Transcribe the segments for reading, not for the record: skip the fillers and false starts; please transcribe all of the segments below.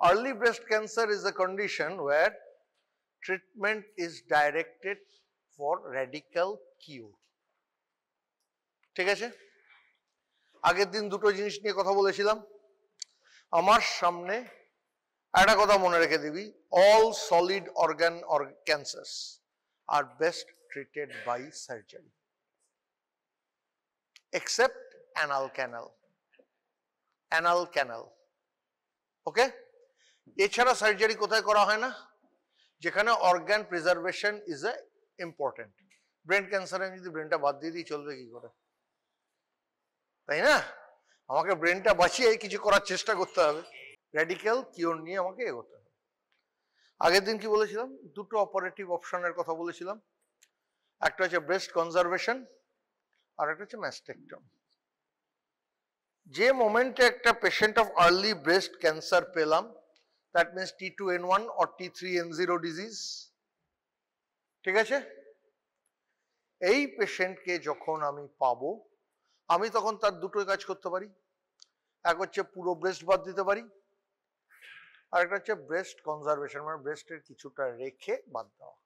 Early breast cancer is a condition where treatment is directed for radical cure. ঠিক আছে? আগের দিন দুটো জিনিস নিয়ে কথা বলেছিলাম। আমার সামনে একটা কথা মনে রেখে দিবি, all solid organ or cancers are best treated by surgery except anal canal. Anal canal. ওকে? এছাড়া সার্জারি কোথায় করা হয় না? যেখানে organ preservation is a important. Brain ক্যান্সারে যদি ব্রেনটা বাদ দিয়ে দিই চলবে কি করে? তাই না? আমাকে ব্রেনটা বাঁচিয়ে কিছু করার চেষ্টা করতে হবে। রেডিক্যাল কিওর নিয়ে আমাকে এগোতে হবে। আগের দিন কি বলেছিলাম? দুটো অপারেটিভ অপশনের কথা বলেছিলাম। একটা হচ্ছে ব্রেস্ট কনজারভেশন আর একটা হচ্ছে ম্যাস্টেকটমি। যে মোমেন্টে একটা patient of early breast cancer পেলাম, that means T2N1 or T3N0 disease, ঠিক আছে? এই পেশেন্টকে যখন আমি পাবো, আমি তখন তার দুটোই কাজ করতে পারি। এক হচ্ছে পুরো ব্রেস্ট বাদ দিতে পারি, আর একটা হচ্ছে ব্রেস্ট কনজারভেশন, মানে ব্রেস্টের কিছুটা রেখে বাদ দেওয়া।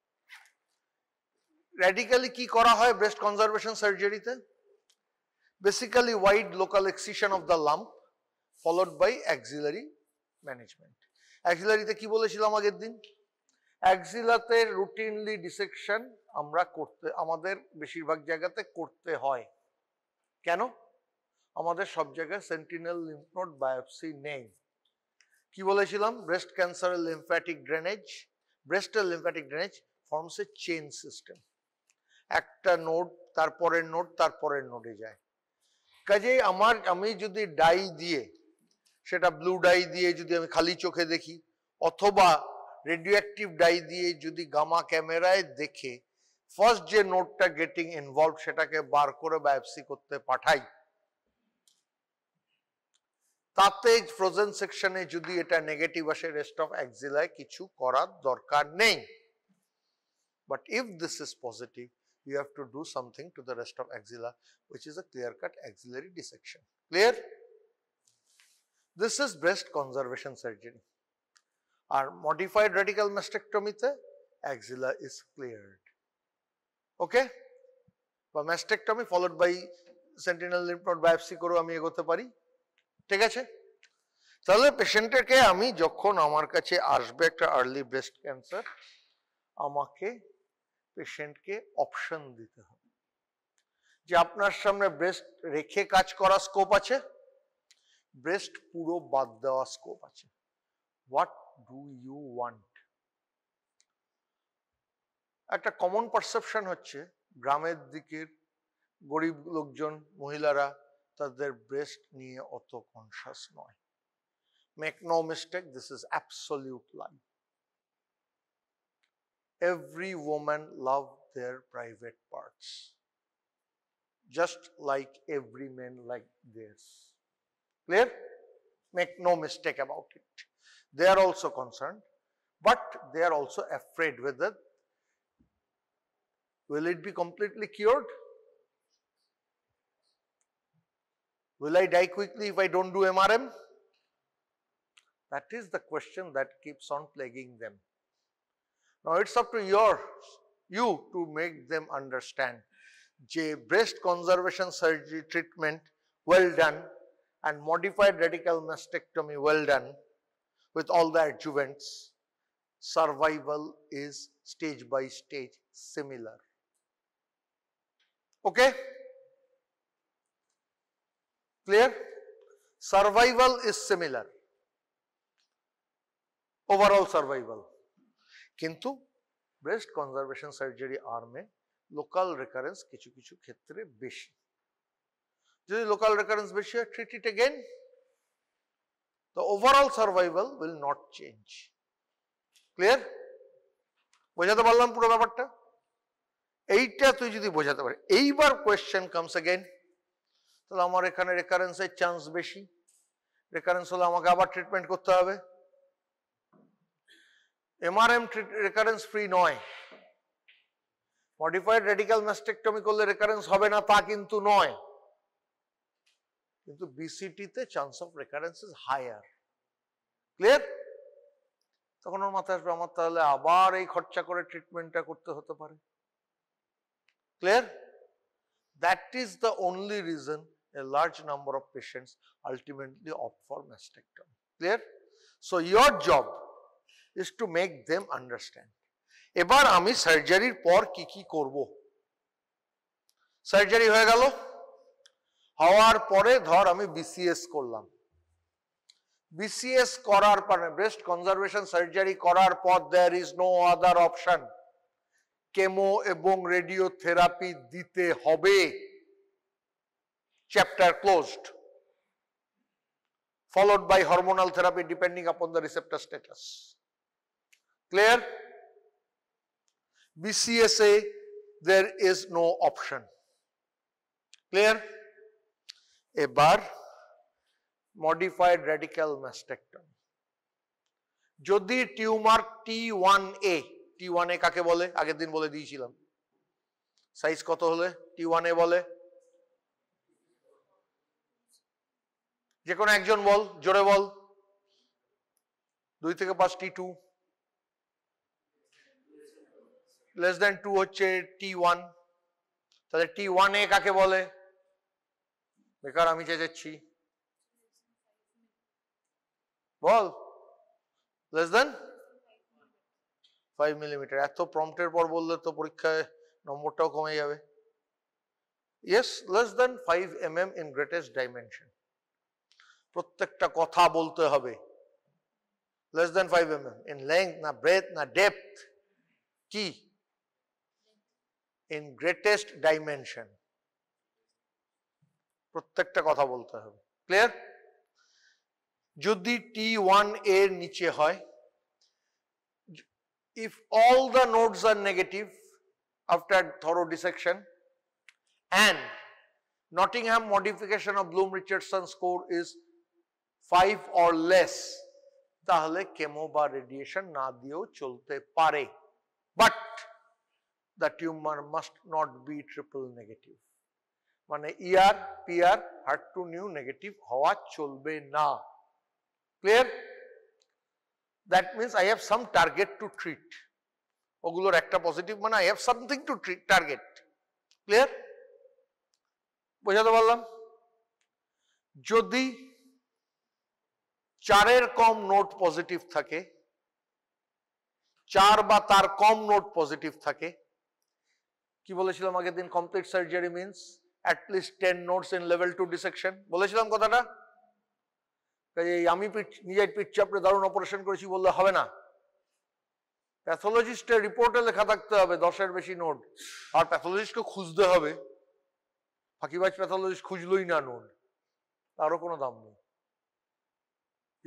র্যাডিক্যালি কি করা হয় ব্রেস্ট কনজারভেশন সার্জারিতে? Basically wide local excision of the lump followed by axillary management. অ্যাক্সিলারিতে কি বলেছিলাম আগের দিন? অ্যাক্সিলাতে রুটিনলি ডিসেকশন আমরা আমাদের বেশিরভাগ জায়গাতে করতে হয়। কেন? আমাদের সব জায়গায় সেন্টিনেল লিম্ফ নোড বায়োপসি নেই। কি বলেছিলাম? ব্রেস্ট ক্যান্সারের লিম্ফ্যাটিক ড্রেনেজ, ব্রেস্টের lymphatic drainage forms a chain system. একটা নোড তারপরের নোড তারপরের নোডে যায়। কাজেই আমি যদি ডাই দিয়ে, সেটা ব্লু ডাই দিয়ে যদি আমি খালি চোখে দেখি, অথবা রেডিওঅ্যাক্টিভ ডাই দিয়ে যদি গামা ক্যামেরায় দেখে ফার্স্ট যে নোডটা গেটিং ইনভলভ সেটাকে বার করে বায়োপসি করতে পাঠাই, তাতে ফ্রোজেন সেকশনে যদি এটা নেগেটিভ আসে, রেস্ট অফ অ্যাক্সিলায় কিছু করার দরকার নেই। But if this is positive, you have to do something to the rest of axilla, which is a clear-cut axillary dissection. Clear? This is breast conservation surgery. Our modified radical mastectomy te axilla is cleared. Okay? But mastectomy followed by sentinel lymph node biopsy kore ami egote pari. ঠিক আছে? তাহলে পেশেন্টকে আমি যখন আমার কাছে আসবে একটা আর্লি ব্রেস্ট ক্যান্সার, আমাকে পেশেন্টকে অপশন দিতে হবে যে আপনার সামনে ব্রেস্ট রেখে কাজ করা স্কোপ আছে, ব্রেস্ট পুরো বাদ দেওয়া স্কোপ আছে। What do you want? একটা কমন পারসেপশন হচ্ছে গ্রামের দিকের গরিব লোকজন, মহিলারা তাদের ব্রেস্ট নিয়ে অত কনসাস নয়। Make no mistake, this is absolute lie. Every woman loves their private parts, just like every man like theirs. Clear? Make no mistake about it. They are also concerned, but they are also afraid whether will it be completely cured? Will I die quickly if I don't do MRM? That is the question that keeps on plaguing them. Now it's up to you to make them understand যে breast conservation surgery treatment well done and modified radical mastectomy well done with all the adjuvants, survival is stage by stage similar. Okay? Clear? Survival is similar. Overall survival. কিন্তু breast conservation surgery আর্মে local recurrence কিছু কিছু ক্ষেত্রে বেশি। যদি local recurrence বেশি হয়, treat it again, the overall survival will not change. Clear? বোঝাতে পারলাম পুরো ব্যাপারটা? এইটা তুই যদি বোঝাতে পারি, এইবার কোয়েশ্চেন কামস এগেইন, তাহলে আমার এখানে রেকারেন্সের চান্স বেশি, রেকারেন্স হলে আমাকে আবার ট্রিটমেন্ট করতে হবে। MRM রেকারেন্স ফ্রি নয়। মডিফাইড রেডিক্যাল ম্যাস্টেকটমি করলে রেকারেন্স হবে না তা কিন্তু নয়, কিন্তু BCT তে chance of recurrence is higher. Clear? তখন ওর মাথায় আসবে আমার তাহলে আবার এই খরচা করে ট্রিটমেন্টটা করতে হতে পারে। Clear? That is the only reason a large number of patients ultimately opt for mastectomy. Clear? So your job is to make them understand. এবার আমি সার্জারির পর কি কি করব। সার্জারি হয়ে গেল, হওয়ার পরে ধর আমি বিসিএস করলাম। বিসিএস করার পরে ব্রেস্ট কনজারভেশন সার্জারি করার পর there is no other option, chemo এবং রেডিওথেরাপি দিতে হবে। Chapter closed, followed by hormonal therapy depending upon the receptor status. Clear? BCSA, there is no option. Clear? এবার modified radical mastectomy, যদি tumour T1A, T1A কাকে বলে আগের দিন বলে দিয়েছিলাম, সাইজ কত হলে T1A বলে? যে কোনো একজন বল, জোরে বল। 2 থেকে 5 T2, less than 2 হচ্ছে T1। তাহলে T1A কাকে বলে? বেকার আমি চেঁচাচ্ছি, বল। less than 5 millimetre. এত প্রম্পটের পর বললে তো পরীক্ষায় নম্বরটাও কমে যাবে। yes, less than 5 mm in greatest dimension, প্রত্যেকটা কথা বলতে হবে। less than 5 mm in length, না breadth, না depth, কি in greatest dimension, প্রত্যেকটা কথা বলতে হবে। ক্লিয়ার? যদি T1A এর নিচে হয়, if all the nodes are negative after thorough dissection and Nottingham modification of Bloom-Richardson score is 5 or less, তাহলে কেমো বা রেডিয়েশন না দিয়েও চলতে পারে, but the tumor must not be triple negative, মানে ER, PR, HER2/neu নেগেটিভ হওয়া চলবে না। Clear? That means I have some target to treat, ওগুলোর একটা পজিটিভ মানে I have something to treat, target. Clear? বোঝাতে পারলাম? যদি 4-এর কম নোট পজিটিভ থাকে, 4 বা তার কম নোট পজিটিভ থাকে, কি বলেছিলাম আগের দিন? Complete surgery means at least 10 nodes in level 2 dissection, বলেছিলাম কথাটা। আমি নিজের পিঠ চাপড়ে দারুণ অপারেশন করেছি বললে হবে না, প্যাথোলজিস্টের রিপোর্টে লেখা থাকতে হবে 10-এর বেশি নোড, আর প্যাথোলজিস্টকে খুঁজতে হবে। ফাঁকিবাজ প্যাথোলজিস্ট খুঁজলই না নোড, তারও কোনো দাম নেই।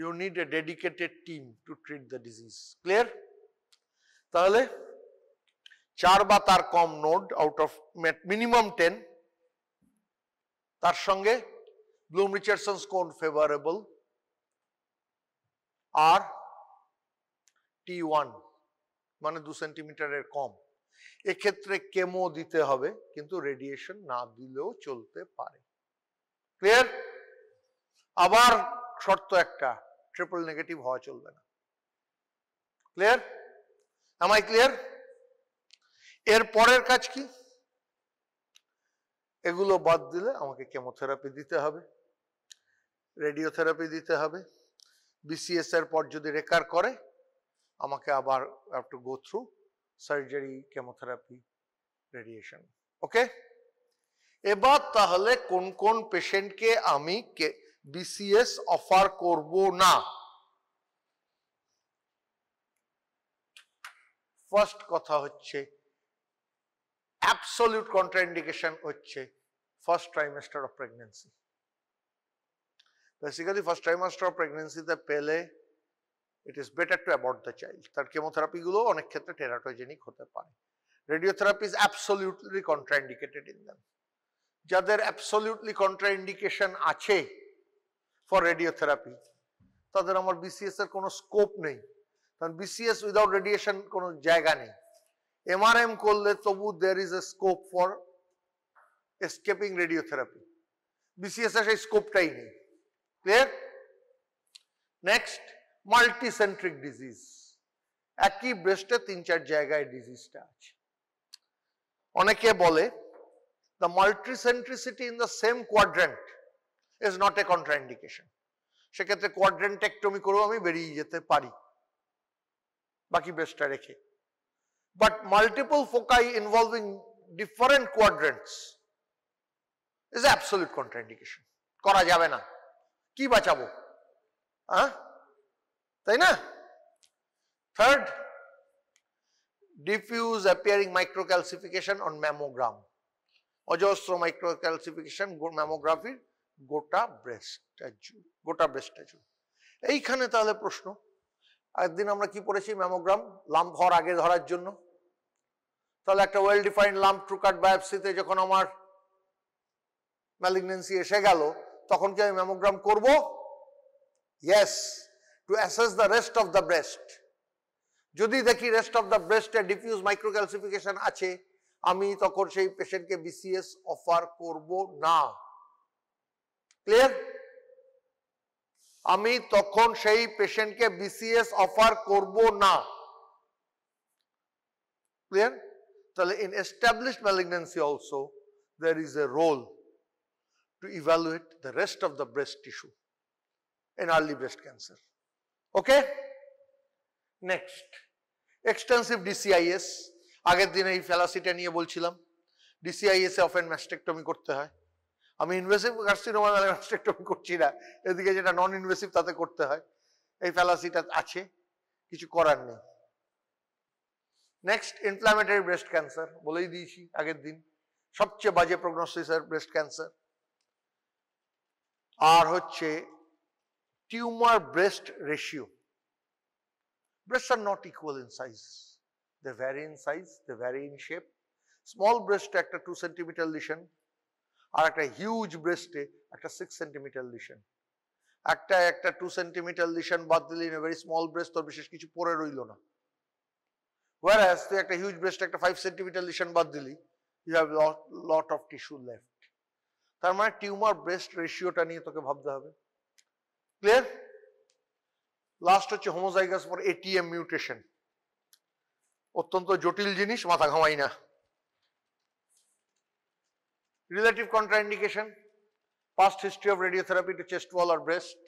You need a dedicated team to treat the disease. Clear? তাহলে 4 বা তার কম নোড আউট অফ মিনিমাম 10, তার সঙ্গে Bloom-Richardson score favorable আর T1 মানে 2 সেন্টিমিটারের কম, এক্ষেত্রে কেমো দিতে হবে, কিন্তু রেডিয়েশন না দিলেও চলতে পারে। ক্লিয়ার? আবার শর্ত একটা, ট্রিপল নেগেটিভ হওয়া চলবে না। ক্লিয়ার? am I clear? এর পরের কাজ কি? এগুলো বাদ দিলে আমাকে কেমোথেরাপি দিতে হবে, রেডিওথেরাপি দিতে হবে। বিসিএস এর পর যদি রেকার করে আমাকে আবার have to go through surgery, chemotherapy, radiation. Okay? এবার তাহলে কোন কোন পেশেন্টকে আমি বিসিএস অফার করব না? ফার্স্ট কথা হচ্ছে অ্যাবসলিউট কন্ট্রাইন্ডিকেশন হচ্ছে first trimester of pregnancy. Basically first trimester of প্রেগন্যান্সিতে পেলে it is better to abort the child. তার কেমোথেরাপি গুলো অনেক ক্ষেত্রে টেরাটোজেনিক হতে পারে। Radiotherapy is absolutely contraindicated in them. যাদের অ্যাবসলিউটলি কন্ট্রাইন্ডিকেশন আছে ফর রেডিওথেরাপি, তাদের আমার বিসিএস এর কোনো স্কোপ নেই, কারণ বিসিএস উইদাউট রেডিয়েশন কোনো জায়গা নেই। এমআরএম করলে তবু there is a scope for escaping radiotherapy, BCS এর সেই স্কোপটাই নেই। ক্লিয়ার? Next, multicentric disease. একই ব্রেস্টে 3-4 জায়গায় ডিজিজটা আছে। অনেকে বলে the multicentricity in the same quadrant is not a contraindication. সেক্ষেত্রে কোয়াড্রেন্টেক্টমি করেও আমি বেরিয়ে যেতে পারি বাকি ব্রেস্টটা রেখে। But multiple foci involving different quadrants is absolute contraindication, করা যাবে না। কি বাঁচাবো, হ্যাঁ তাই না? Third, diffuse appearing microcalcification on mammogram, অজস্র মাইক্রোক্যালসিফিকেশন ম্যামোগ্রাফির গোটা ব্রেস্টটা জুড়ে। এইখানে তাহলে প্রশ্ন, একদিন আমরা কি পড়েছি, ম্যামোগ্রাম লাম্প হওয়ার আগে ধরার জন্য। তাহলে একটা ওয়েল ডিফাইন্ড লাম্প ট্রুকাট বায়োপসিতে যখন আমার ম্যালিগন্যান্সি এসে গেল, তখন কি আমি ম্যামোগ্রাম করব? Yes, to assess the rest of the breast. যদি দেখি রেস্ট অফ দ্য ব্রেস্টে ডিফিউজ মাইক্রোক্যালসিফিকেশন আছে, আমি তখন সেই পেশেন্টকে বিসিএস অফার করব না। ক্লিয়ার? আমি তখন সেই পেশেন্টকে বিসিএস অফার করব না। ক্লিয়ার? তাহলে in established malignancy also there is a role to evaluate the rest of the breast tissue in early breast cancer. Okay? Next, extensive DCIS. আগের দিন এই ফ্যালাসিটা নিয়ে বলছিলাম, ডিসিআইএস এ অফেন ম্যাস্টেক্টমি করতে হয়। আমি ইনভেসিভ কার্সিনোমা মানে ম্যাস্টেক্টমি করছি না, এদিকে যেটা নন ইনভেসিভ তাতে করতে হয়। এই ফ্যালাসিটা আছে, কিছু করার নেই। নেক্সট, ইনফ্ল্যামেটরি ব্রেস্ট ক্যান্সার, বলেই দিয়েছি আগের দিন, সবচেয়ে বাজে প্রগনোসিসের ব্রেস্ট ক্যান্সার। আর হচ্ছে tumour breast ratio. Breasts are not equal in size. They vary in size, they vary in shape. Small breast একটা 2 centimeter lesion, আর একটা হিউজ ব্রেস্টে একটা 6 centimeter lesion। একটা 2 centimeter lesion বাদ দিলে in a very small breast তোর বিশেষ কিছু পড়ে রইল না। Whereas তুই একটা হিউজ ব্রেস্টে একটা 5 centimeter lesion বাদ দিলি, you have lot of tissue left. তার মানে টিউমার ব্রেস্ট রেশিওটা নিয়ে তোকে ভাবতে হবে। ক্লিয়ার? লাস্ট হচ্ছে হোমোজাইগাস ফর এটিএম মিউটেশন, অত্যন্ত জটিল জিনিস, মাথা ঘামাই না। Relative contraindication, past history of radiotherapy to chest wall or breast,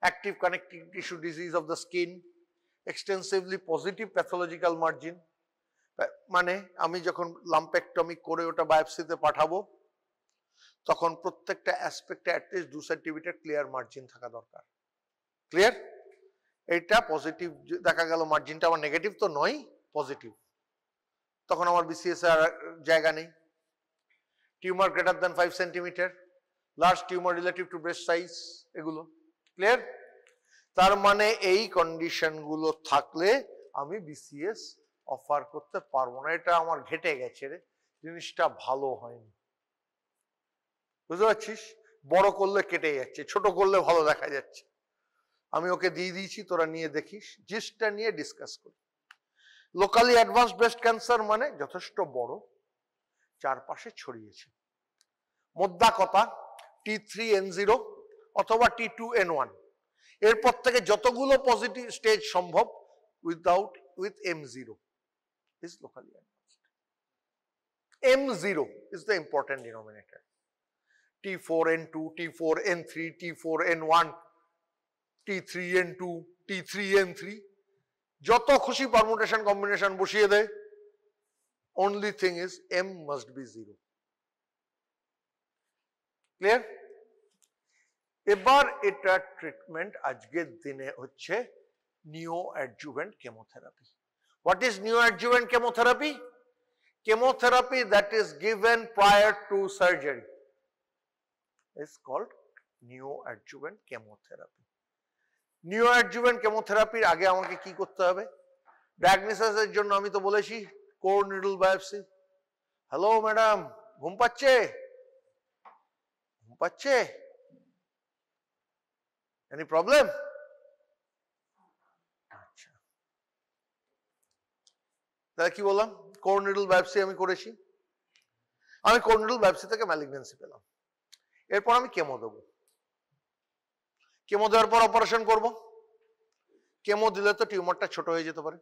active connective tissue disease of the skin, extensively positive pathological margin, মানে আমি যখন লাম্পেক্টমি করে ওটা বায়োপসিতে পাঠাবো, তখন প্রত্যেকটা অ্যাসপেক্টে অ্যাটলিস্ট 2 সেন্টিমিটার ক্লিয়ার মার্জিন থাকা দরকার। ক্লিয়ার? এইটা পজিটিভ দেখা গেল, মার্জিনটা আমার নেগেটিভ তো নয়, পজিটিভ, তখন আমার বিসিএস এর জায়গা নেই। Tumour greater than 5 centimetre, large tumour relative to breast size, এগুলো। ক্লিয়ার? তার মানে এই কন্ডিশনগুলো থাকলে আমি বিসিএস অফার করতে পারবো না। এটা আমার ঘেটে গেছে রে, জিনিসটা ভালো হয়নি। বুঝতে পারছিস? বড় করলে কেটে যাচ্ছে, ছোট করলে ভালো দেখা যাচ্ছে। আমি ওকে দিয়ে দিয়েছি, তোরা নিয়ে দেখিস, জিসটা নিয়ে ডিসকাস করি। লোকালি অ্যাডভান্সড ব্রেস্ট ক্যান্সার মানে যথেষ্ট বড়, চারপাশে ছড়িয়েছে। মোদ্দা কথা T3N0 অথবা T2N1, এরপর থেকে যতগুলো পজিটিভ স্টেজ সম্ভব with M0 is locally advanced. M0 is the important denominator. T4N2, T4N3, T4N1, T3N2, T3N3, যত খুশি পারমুটেশন কম্বিনেশন বসিয়ে দেয়, only thing is M must be 0. Clear? এবার এটা ট্রিটমেন্ট আজকের দিনে হচ্ছে neoadjuvant chemotherapy. What is neoadjuvant chemotherapy? Chemotherapy that is given prior to surgery is called neoadjuvant chemotherapy. Neoadjuvant chemotherapy আগে আমাকে কি করতে হবে? ডায়াগনোসিসের জন্য আমি তো বলেছি core needle biopsy. Hello madam, ঘুম পাচ্ছে? ঘুম পাচ্ছে? Any problem? আচ্ছা, তাহলে কি বললাম? কোর নিডল বায়োপসি আমি করেছি। আমি কোর নিডল বায়োপসি থেকে ম্যালিগন্যান্সি পেলাম। এরপর আমি কেমো দেবো। কেমো দেওয়ার পর অপারেশন করব। কেমো দিলে তো টিউমারটা ছোট হয়ে যেতে পারে,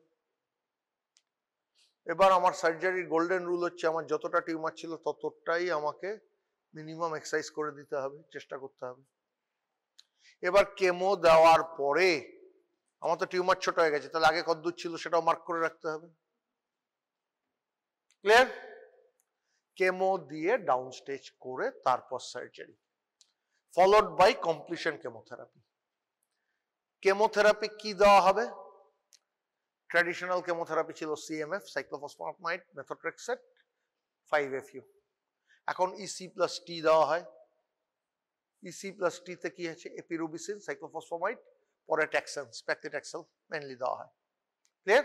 এবার আমার সার্জারির গোল্ডেন রুল হচ্ছে আমার যতটা টিউমার ছিল ততটাই আমাকে মিনিমাম এক্সারসাইজ করে দিতে হবে, চেষ্টা করতে হবে। এবার কেমো দেওয়ার পরে আমার তো টিউমার ছোট হয়ে গেছে, তাহলে আগে কতদূর ছিল সেটাও মার্ক করে রাখতে হবে। ক্লিয়ার? কেমো দিয়ে ডাউন স্টেজ করে তারপর surgery, followed by completion chemotherapy. Chemotherapy কি দেওয়া হবে? ট্র্যাডিশনাল কেমোথেরাপি ছিল সিএমএফ, সাইক্লোফসফেনামাইড, মেথোট্রেক্সেট, 5FU। এখন ইসি প্লাস টি দেওয়া হয়। ইসি প্লাস টি তে কি আছে? এপিরুবিসিন, সাইক্লোফসফেনামাইড, পরে ট্যাক্সেন, প্যাক্লিট্যাক্সেল মেনলি দেওয়া হয়। ক্লিয়ার?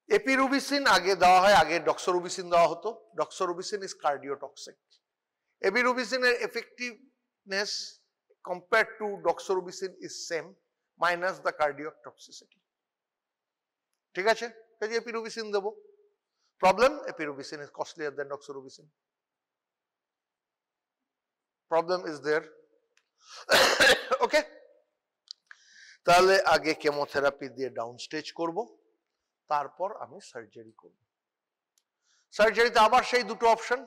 এপিরুবিসিন আগে দেওয়া হয়, আগে ডক্সোরুবিসিন দেওয়া হতো। Doxorubicin is cardiotoxic. এপিরুবিসিনের effectiveness compared to doxorubicin is same minus the cardiac toxicity. ঠিক আছে? কাজে এপিরুবিসিন দেব। Problem, epirubicin is costlier than doxorubicin. Problem is there. Okay, তাহলে আগে কেমোথেরাপি দিয়ে ডাউন স্টেজ করব, তারপর আমি সার্জারি করব। সার্জারিতে আবার সেই দুটো option,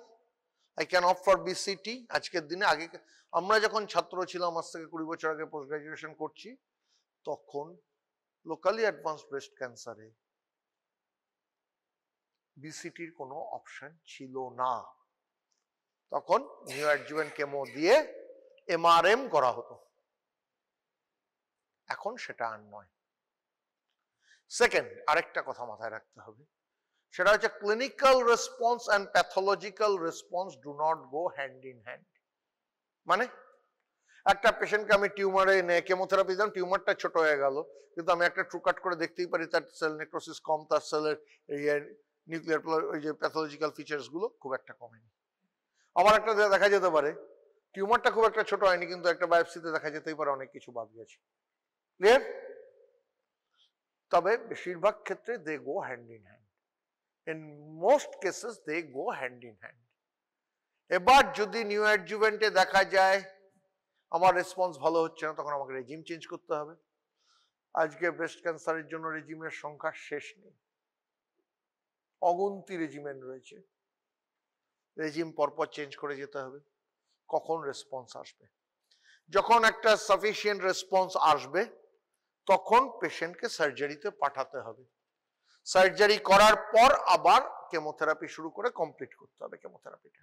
I can opt for BCT। আজকের দিনে, আগে আমরা যখন ছাত্র ছিলাম, আজ থেকে 20 বছর আগে পোস্ট গ্রাজুয়েশন করছি, তখন লোকালি অ্যাডভান্সড ব্রেস্ট ক্যান্সারে বিসিটির কোনো অপশন ছিল না। তখন নিউ অ্যাডজুভেন্ট কেমো দিয়ে এমআরএম করা হতো, এখন সেটা আর নয়। সেকেন্ড, আরেকটা কথা মাথায় রাখতে হবে, সেটা হচ্ছে clinical response and pathological response do not go hand in hand. মানে একটা পেশেন্টকে আমি টিউমারে কেমোথেরাপি দিলাম, টিউমারটা ছোট হয়ে গেল, কিন্তু আমি একটা ট্রু কাট করে দেখতেই পারি তার সেল নেক্রোসিস কম, তার সেলের নিউক্লিয়ার ওই যে প্যাথোলজিক্যাল ফিচার্স গুলো খুব একটা কমেনি। আবার একটা দেখা যেতে পারে টিউমারটা খুব একটা ছোট হয়নি, কিন্তু একটা বায়োপসিতে দেখা যেতেই পারে অনেক কিছু বাদ গেছে। ক্লিয়ার? তবে বেশিরভাগ ক্ষেত্রে they go hand in hand. In most cases they go hand in hand. এবার যদি নিউ অ্যাডজুভেন্টে দেখা যায় আমার রেসপন্স ভালো হচ্ছে না, তখন আমাকে রেজিম চেঞ্জ করতে হবে। আজকে ব্রেস্ট ক্যান্সারের জন্য রেজিমের সংখ্যা শেষ নেই, অগুন্তি রেজিমেন্ট রয়েছে। রেজিম পরপর চেঞ্জ করে যেতে হবে। কখন রেসপন্স আসবে? যখন একটা সাফিসিয়েন্ট রেসপন্স আসবে তখন পেশেন্টকে সার্জারিতে পাঠাতে হবে। সার্জারি করার পর আবার কেমোথেরাপি শুরু করে কমপ্লিট করতে হবে কেমোথেরাপিটা।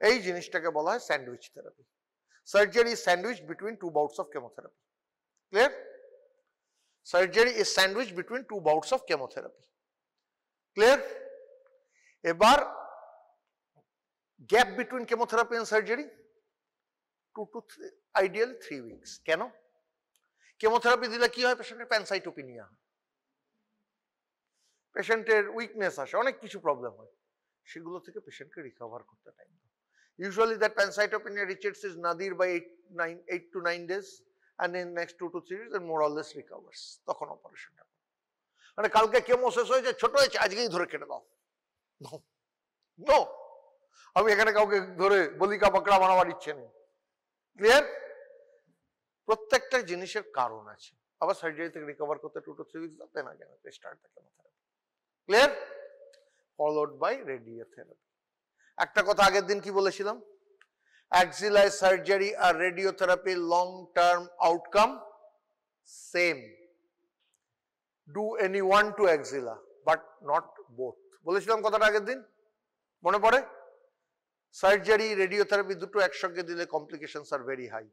এই জিনিসটাকে বলা হয় sandwich therapy. Surgery is sandwich between two bouts of chemotherapy. Clear? Surgery is sandwich between two bouts of chemotherapy. Clear? এবার gap between chemotherapy and surgery 2 to ideally 3 weeks। কেন? কেমোথেরাপি দিলে কি হয়? পেশেন্টের প্যানসাইটোপিনিয়া হয়, পেশেন্টের উইকনেস আসে, অনেক কিছু প্রবলেম হয়, সেগুলো থেকে পেশেন্টকে রিকভার করতে টাইম দেয়। Usually that pancytopenia reaches its nadir by 8 to 9 days, and in next 2 to 3 days it more or less recovers। তখন অপারেশনটা, মানে কালকে কেমো শেষ হয়েছে, ছোট হয়েছে, আজকেই ধরে কেটে দাও। নো, আমি এখানে কাউকে ধরে বলিকা পাকড়া বানাবার ইচ্ছে নেই। ক্লিয়ার? প্রত্যেকটা জিনিসের কারণ আছে। আবার সার্জারি থেকে রিকভার করতে 2 to 3 weeks then again start the chemotherapy. Clear? Followed by radiotherapy. একটা কথা আগের দিন কি বলেছিলাম? অ্যাক্সিলার সার্জারি আর radiotherapy long term outcome same. Do any one to axilla but not both. বলেছিলাম কথাটা আগের দিন, মনে পড়ে? সার্জারি রেডিওথেরাপি দুটো একসঙ্গে দিলে complications are very high.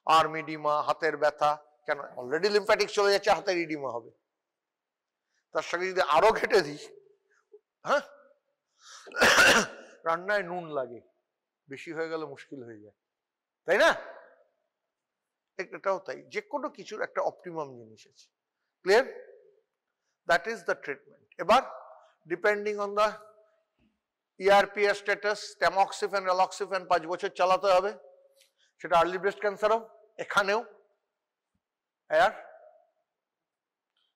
Arm oedema, হাতের ব্যথা, কেন? অলরেডি লিম্ফ্যাটিক চলে যাচ্ছে, হাতের ইডিমা হবে, তার সঙ্গে যদি আরো ঘেটে দিই, হ্যাঁ, রান্নায় নুন লাগে, বেশি হয়ে গেলে মুশকিল হয়ে যায়, তাই না? এটাও তাই, যে কোনো কিছুর একটা অপটিমাম জিনিস আছে। Clear? That is the treatment. এবার depending on the ERPS status, tamoxifen raloxifene 5 বছর চালাতে হবে, সেটা আর্লি ব্রেস্ট ক্যান্সারও, এখানেও। আর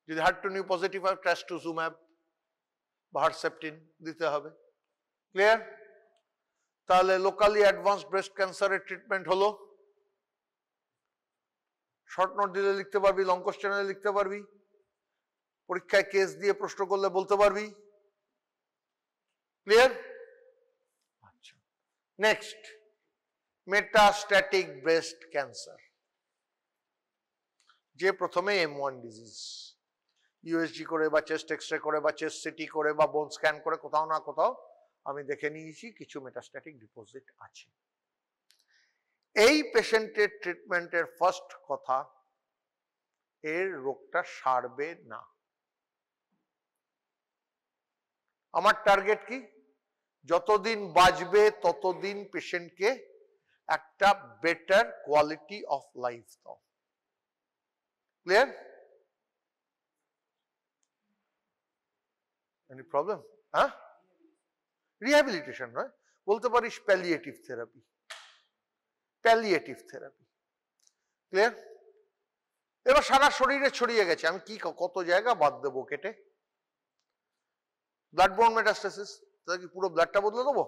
যদি হার্ট-টু-নিউ পজিটিভ হয় ট্রাস্টুজুম্যাব বা হার্সেপ্টিন দিতে হবে। ক্লিয়ার? তাহলে লোকালি অ্যাডভান্সড ব্রেস্ট ক্যান্সারের ট্রিটমেন্ট হলো, শর্ট নোট দিলে লিখতে পারবি, লং কোশ্চেনে লিখতে পারবি, পরীক্ষায় কেস দিয়ে প্রশ্ন করলে বলতে পারবি। ক্লিয়ার? আচ্ছা, নেক্সট, মেটাস্ট্যাটিক ব্রেস্ট ক্যান্সার, যে প্রথমে M1 ডিজিজ, ইউএসজি করে বা চেস্ট এক্সরে করে বা চেস্ট সিটি করে বা বোন স্ক্যান করে কোথাও না কোথাও আমি দেখে নিয়েছি কিছু মেটাস্ট্যাটিক ডিপোজিট আছে। এই পেশেন্টের ট্রিটমেন্টের ফার্স্ট কথা, এর রোগটা সারবে না। আমার টার্গেট কি? যতদিন বাঁচবে ততদিন পেশেন্টকে একটা বেটার কোয়ালিটি অফ লাইফ দাও। ক্লিয়ার? Any problem? হ্যাঁ, রিহ্যাবিলিটেশন নয়, বলতে পারিস palliative therapy. Palliative therapy. Clear? এবার সারা শরীরে ছড়িয়ে গেছে, আমি কি কত জায়গা বাদ দেবো কেটে? ব্লাড বোর্ন মেটাস্টাসিস, তাহলে কি পুরো ব্লাডটা বদলে দেবো?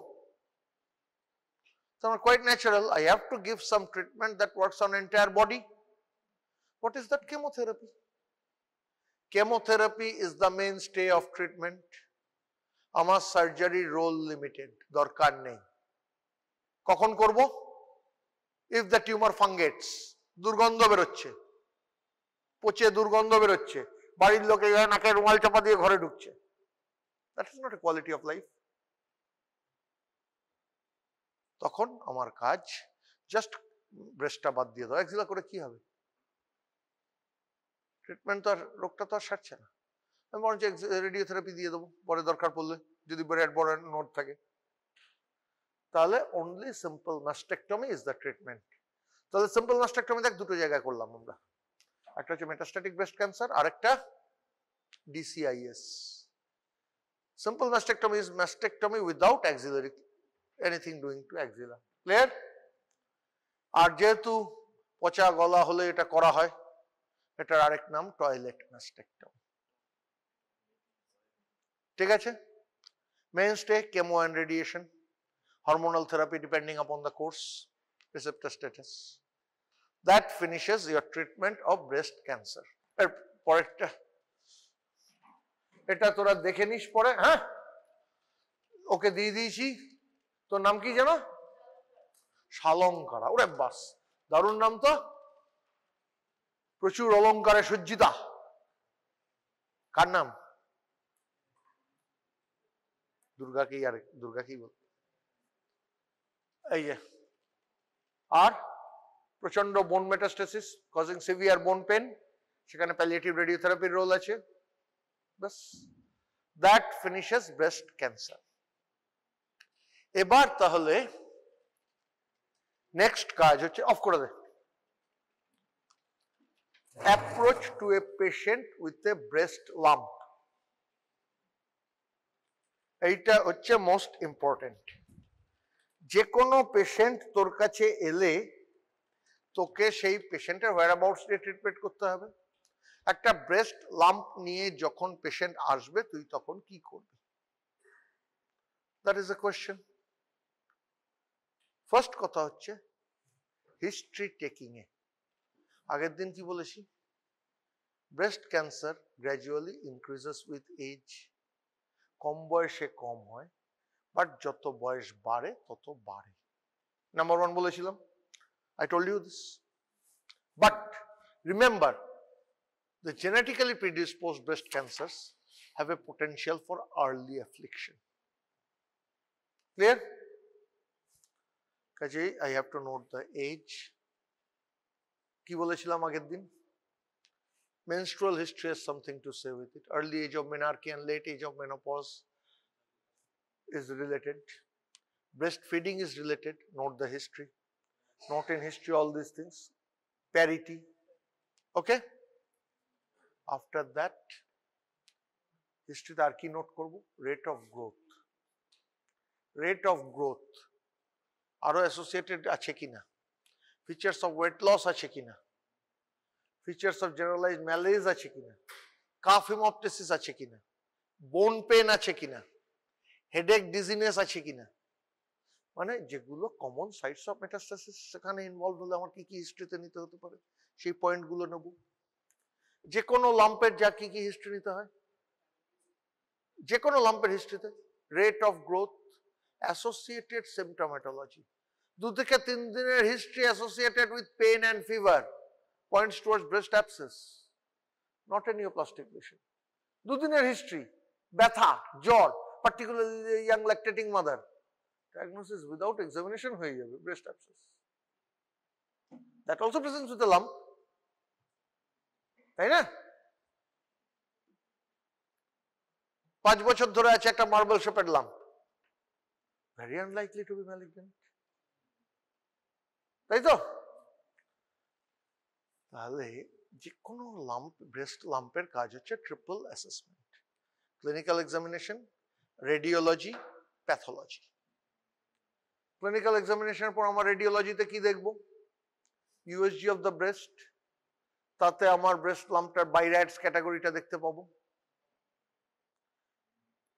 So quite natural, I have to give some treatment that works on entire body. What is that? Chemotherapy. Chemotherapy is the mainstay of treatment. আমার সার্জারি রোল লিমিটেড, দরকার নেই। কখন করব? If the tumor fungates, দুর্গন্ধ বেরোচ্ছে, পচে দুর্গন্ধ বেরোচ্ছে, বাড়ির লোকে নাকে রুমাল চাপা দিয়ে ঘরে ঢুকছে, that is not a quality of life. তখন আমার কাজ জাস্ট ব্রেস্টটা বাদ দিয়ে দাও। এক্সিলা করে কি হবে? ট্রিটমেন্ট তো আর, রোগটা তো আর সারছে না। আমি বরঞ্চ রেডিওথেরাপি দিয়ে দেবো পরে দরকার পড়লে, যদি বড় নোট থাকে। তাহলে only simple mastectomy is the treatment. তাহলে সিম্পল মাস্টেক্টমি দেখ দুটো জায়গায় করলাম আমরা, একটা হচ্ছে মেটাস্ট্যাটিক ব্রেস্ট ক্যান্সার, আর একটা DCIS। Simple mastectomy is mastectomy without axillary anything doing to axilla. Clear? আর যেহেতু পচা গলা হলে এটা করা হয়, এটার আরেক নাম টয়লেট মাস্টেক্টমি। ঠিক আছে? Mainstay chemo and radiation, hormonal therapy depending upon the course, receptor status. That finishes your treatment of breast cancer. পরেরটা এটা তোরা দেখে নিস পরে। হ্যাঁ, ওকে দিয়ে দিয়েছি। তোর নাম কি জানো? শালঙ্কারা। ওরে বাস, দারুণ নাম তো, প্রচুর অলঙ্কারে সজ্জিতা। কার নাম? দুর্গাকেই, আর দুর্গাকেই বল। এই যে, আর প্রচন্ড bone metastasis causing severe bone pain, সেখানে প্যালিয়েটিভ রেডিওথেরাপির রোল আছে। বাস, দ্যাট ফিনিশেস ব্রেস্ট ক্যান্সার। এবার তাহলে নেক্সট কাজ হচ্ছে, অফ করে দে, approach to a patient with a breast lump. এইটা হচ্ছে মোস্ট ইম্পর্টেন্ট। যে কোনো পেশেন্ট তোর কাছে এলে তোকে সেই পেশেন্টের whereabouts দিয়ে ট্রিটমেন্ট করতে হবে। একটা ব্রেস্ট লাম্প নিয়ে যখন পেশেন্ট আসবে তুই তখন কি করবি? That is a question. First কথা হচ্ছে হিস্ট্রি টেকিং এ। আগের দিন কি বলেছি? Breast cancer gradually increases with age. কম বয়সে কম হয়, বাট যত বয়স বাড়ে তত বাড়ে। নাম্বার 1 বলেছিলাম, I told you this. But remember, the genetically predisposed breast cancers have a potential for early affliction. Clear? কাজেই I have to note the age. কি বলেছিলাম আগের দিন? Menstrual history has something to say with it. Early age of menarche and late age of menopause is related. Breastfeeding is related. Note the history. Note in history all these things. Parity. Okay? After that, history তে আর কি note করব? Rate of growth. Rate of growth আরো associated আছে কিনা? Features of weight loss আছে কিনা? Features of generalised ম্যালেজ আছে কিনা? কাফ হেমোপটেসিস আছে কিনা? বোন পেন আছে কিনা? হেডেক ডিজিনেস আছে কিনা? মানে যেগুলো কমন সাইটস অফ মেটাস্টাসিস, সেখানে ইনভলভ হলে আমার কি কি হিস্ট্রিতে নিতে হতে পারে, সেই পয়েন্টগুলো নেব। যে কোনো লাম্পের যা কি কি হিস্ট্রি নিতে হয়, যে কোনো লাম্পের হিস্ট্রিতে rate of growth, associated symptomatology. 2 থেকে 3 দিনের history associated with pain and fever points towards breast abscess, not a neoplastic lesion. 2 দিনের history, ব্যথা, জ্বর, particularly the young lactating mother. Diagnosis without examination হয়ে যাবে breast abscess. That also presents with a lump. তাই না? 5 বছর ধরে আছে একটা marble shaped lump, very unlikely to be malignant. তাই তো? তাহলে যে কোনো লাম্প, ব্রেস্ট লাম্পের কাজ হচ্ছে triple assessment: clinical examination, radiology, pathology. Clinical এক্সামিনেশনের পর আমার রেডিওলজিতে কি দেখব? ইউএসজি অফ দ্য ব্রেস্ট, তাতে আমার ব্রেস্ট লাম্পটার বাইরাইটস ক্যাটাগরিটা দেখতে পাবো।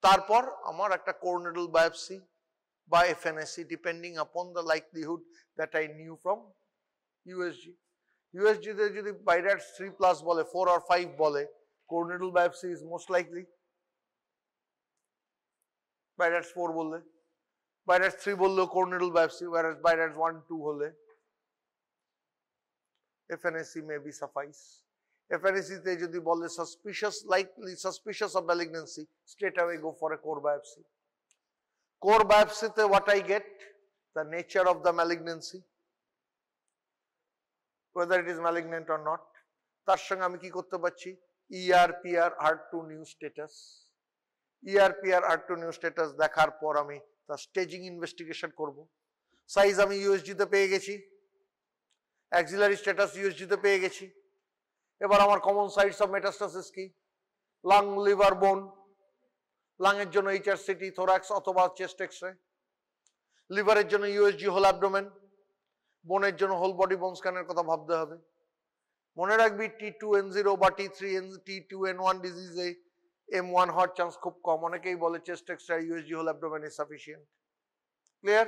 তারপর আমার একটা কোরনেডাল বায়োপসি বা FNAC, depending upon the likelihood that I knew from USG. USG তে যদি বাইরাইটস 3+ বলে, 4 or 5 বলে, কোরনেডাল বায়োপসি ইজ মোস্ট লাইকলি। বাইরাইটস 4 বললে, বাইরাইটস 3 বললেও কোরনেডাল বায়োপসি, বাইরাইটস 1, 2 হলে FNAC may be suffice. FNAC তে যদি বলে suspicious, likely suspicious of malignancy, straight away go for a core biopsy. Core biopsy তে what I get? The nature of the malignancy, whether it is malignant or not. তার সঙ্গে আমি কি করতে পারছি? ERPR HER2 new status. ERPR HER2 new status দেখার পর আমি তার স্টেজিং ইনভেস্টিগেশন করব। সাইজ আমি ইউএসজি তে পেয়ে গেছি, অ্যাক্সিলারি স্ট্যাটাস ইউএসজি তে পেয়ে গেছি। এবার আমার কমন সাইটস অফ মেটাস্টাসিস কি? লাং, লিভার, বোন। লাংয়ের জন্য HRCT, থোরাক্স অথবা চেস্ট এক্সরে। লিভারের জন্য ইউএসজি হোল অ্যাবডোমেন। বোনের জন্য হোল বডি বোন স্ক্যানের কথা ভাবতে হবে। মনে রাখবি T2N0 বা T2N1 ডিজিজে M1 হওয়ার চান্স খুব কম। অনেকেই বলে chest x-ray USG whole abdomen is sufficient. Clear?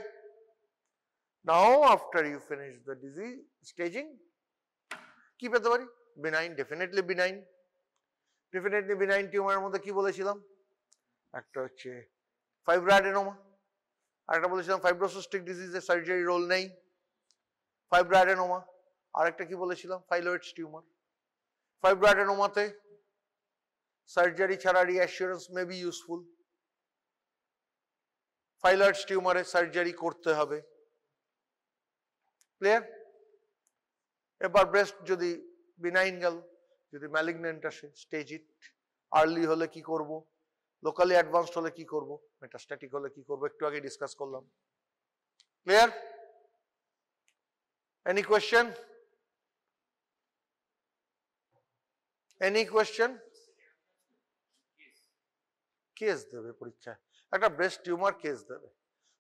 Now after you finish the disease staging, কি পেতে পারি? benign, definitely benign. Definitely benign টিউমারের মধ্যে কি বলেছিলাম? একটা হচ্ছে ফাইব্রোঅ্যাডেনোমা, আর একটা বলেছিলাম ফাইব্রোসিস্টিক ডিজিজে সার্জারি রোল নেই, ফাইব্রোঅ্যাডেনোমা। আর একটা কি বলেছিলাম? ফাইলয়েডস টিউমার। ফাইব্রোঅ্যাডেনোমাতে সার্জারি ছাড়া রিঅ্যাসিওরেন্স মে বি ইউজফুল। ফাইলয়েডস টিউমারে সার্জারি করতে হবে। ক্লিয়ার? এবার ব্রেস্ট যদি বিনাইন গেল, যদি ম্যালিগন্যান্ট আসে, স্টেজ ইট। আর্লি হলে কি করব, লোকালি অ্যাডভান্সড হলে কি করব, মেটাস্ট্যাটিক হলে কি করব, একটু আগে ডিসকাস করলাম। Clear? Any question? Any question? Case দেবে পরীক্ষায়, একটা ব্রেস্ট টিউমার কেস দেবে।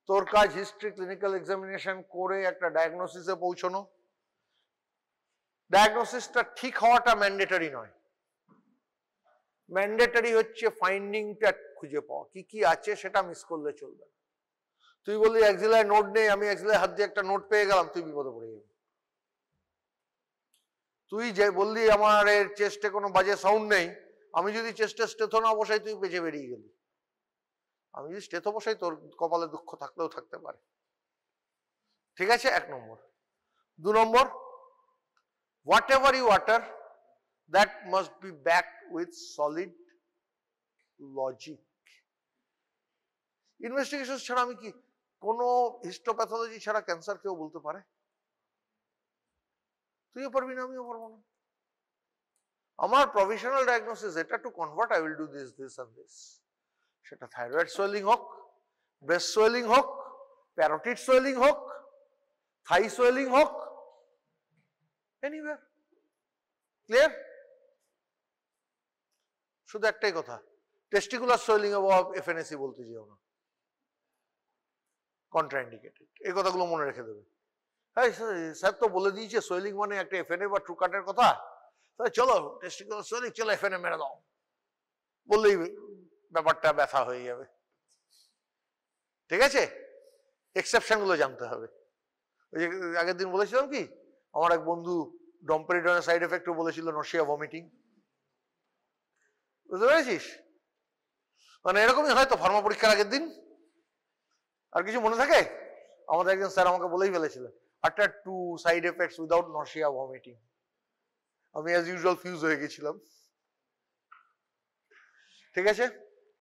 তোর কাজ হিস্ট্রি, ক্লিনিক্যাল এক্সামিনেশন করে একটা ডায়াগনোসিসে পৌঁছানো। ডায়াগনোসিসটা ঠিক হওয়াটা ম্যান্ডেটরি নয়, ম্যান্ডেটরি হচ্ছে ফাইন্ডিংটা খুঁজে পাওয়া। কি কি আছে সেটা মিস করলে চলবে না। তুই বললি অ্যাক্সিলারি নোট নেই, আমি অ্যাক্সিলারি হাত দিয়ে একটা নোট পেয়ে গেলাম, তুই বিপদে পড়ে যাবি। তুই যে বললি আমার এর চেস্টে কোনো বাজে সাউন্ড নেই, আমি যদি চেস্টে স্টেথো না বসাই, তুই বেঁচে বেরিয়ে গেলি। আমি যদি স্টেথো বসাই, তোর কপালে দুঃখ থাকলেও থাকতে পারে। ঠিক আছে? 1 নম্বর। 2 নম্বর, whatever you utter, that must be backed with solid logic. Investigation ছাড়া আমি কি কোনো হিস্টোপ্যাথোলজি ছাড়া ক্যান্সার কেউ বলতে পারে? তুইও পারবি না, আমিও পারবো না। আমার প্রফেশনাল ডায়াগনোসিস এটা to convert I will do this, this and this. সেটা থাইরয়েড সোয়েলিং হোক, ব্রেস্ট সোয়েলিং হোক, প্যারোটিড সোয়েলিং হোক, থাই সোয়েলিং হোক, এনিওয়্যার। ক্লিয়ার? শুধু একটাই কথা, টেস্টিকুলার সোয়েলিং অ্যাবভ এফএনএসি বলতে যেও না, কন্ট্রাইন্ডিকেটেড। এই কথাগুলো মনে রেখে দেবে। হ্যাঁ স্যার তো বলে দিয়েছে সোয়েলিং মানে একটা এফএনএ বা ট্রুকাটের কথা, তাহলে চলো টেস্টিকুলার সোয়েলিং, চলো এফএনএ মেরে দাও বললেই ব্যাপারটা ব্যথা হয়ে যাবে। ঠিক আছে? এক্সেপশন গুলো জানতে হবে। ওই যে আগের দিন বলেছিলাম কি, আমার এক বন্ধু ডমপেরিডনের সাইড এফেক্টও বলেছিল নশিয়া, ভমিটিং। বুঝতে পেরেছিস? মানে এরকমই হয় তো ফার্মা পরীক্ষার আগের দিন। আর কিছু মনে থাকে? আমাদের একজন স্যার আমাকে বলেই ফেলেছিলেন, after 2 side effects without nausea vomiting. আমি অ্যাজ ইউজুয়াল ফিউজ হয়ে গেছিলাম। ঠিক আছে।